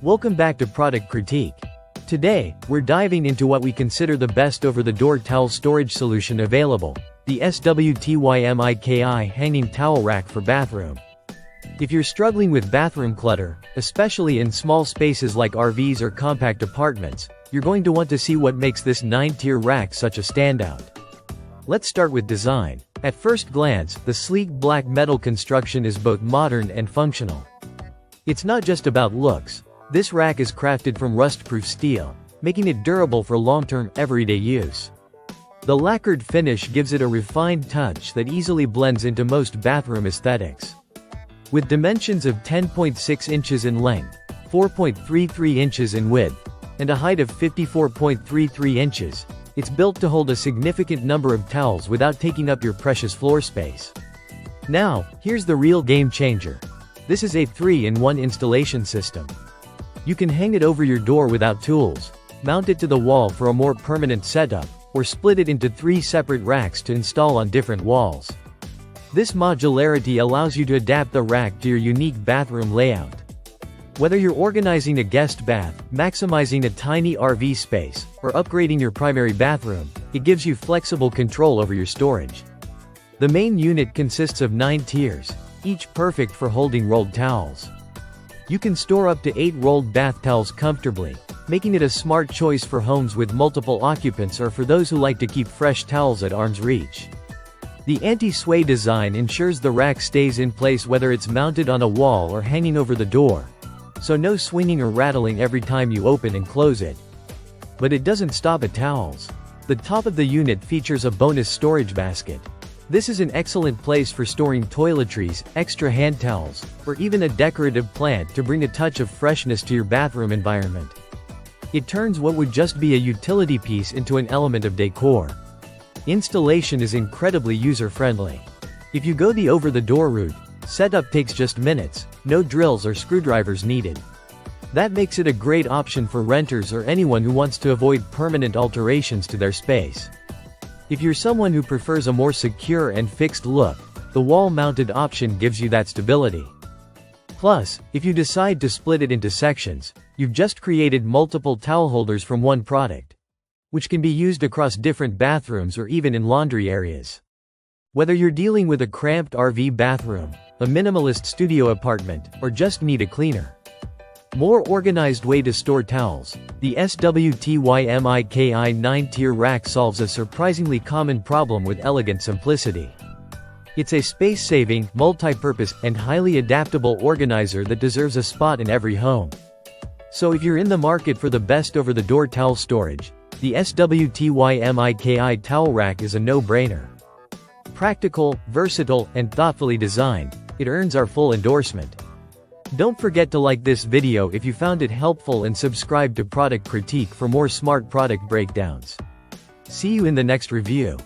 Welcome back to Product Critique. Today, we're diving into what we consider the best over-the-door towel storage solution available, the Swtymiki hanging towel rack for bathroom. If you're struggling with bathroom clutter, especially in small spaces like RVs or compact apartments, you're going to want to see what makes this 9-tier rack such a standout. Let's start with design. At first glance, the sleek black metal construction is both modern and functional. It's not just about looks. This rack is crafted from rust-proof steel, making it durable for long-term everyday use. The lacquered finish gives it a refined touch that easily blends into most bathroom aesthetics. With dimensions of 10.6 inches in length, 4.33 inches in width, and a height of 54.33 inches, it's built to hold a significant number of towels without taking up your precious floor space. Now, here's the real game changer. This is a 3-in-1 installation system. You can hang it over your door without tools, mount it to the wall for a more permanent setup, or split it into 3 separate racks to install on different walls. This modularity allows you to adapt the rack to your unique bathroom layout. Whether you're organizing a guest bath, maximizing a tiny RV space, or upgrading your primary bathroom, it gives you flexible control over your storage. The main unit consists of 9 tiers, each perfect for holding rolled towels. You can store up to 8 rolled bath towels comfortably, making it a smart choice for homes with multiple occupants or for those who like to keep fresh towels at arm's reach. The anti-sway design ensures the rack stays in place whether it's mounted on a wall or hanging over the door, so no swinging or rattling every time you open and close it. But it doesn't stop at towels. The top of the unit features a bonus storage basket. This is an excellent place for storing toiletries, extra hand towels, or even a decorative plant to bring a touch of freshness to your bathroom environment. It turns what would just be a utility piece into an element of decor. Installation is incredibly user-friendly. If you go the over-the-door route, setup takes just minutes, no drills or screwdrivers needed. That makes it a great option for renters or anyone who wants to avoid permanent alterations to their space. If you're someone who prefers a more secure and fixed look, the wall-mounted option gives you that stability. Plus, if you decide to split it into sections, you've just created multiple towel holders from one product, which can be used across different bathrooms or even in laundry areas. Whether you're dealing with a cramped RV bathroom, a minimalist studio apartment, or just need a cleaner, more organized way to store towels, the Swtymiki 9-tier rack solves a surprisingly common problem with elegant simplicity. It's a space-saving, multi-purpose, and highly adaptable organizer that deserves a spot in every home. So if you're in the market for the best over-the-door towel storage, the Swtymiki towel rack is a no-brainer. Practical, versatile, and thoughtfully designed, it earns our full endorsement. Don't forget to like this video if you found it helpful and subscribe to Product Critique for more smart product breakdowns. See you in the next review.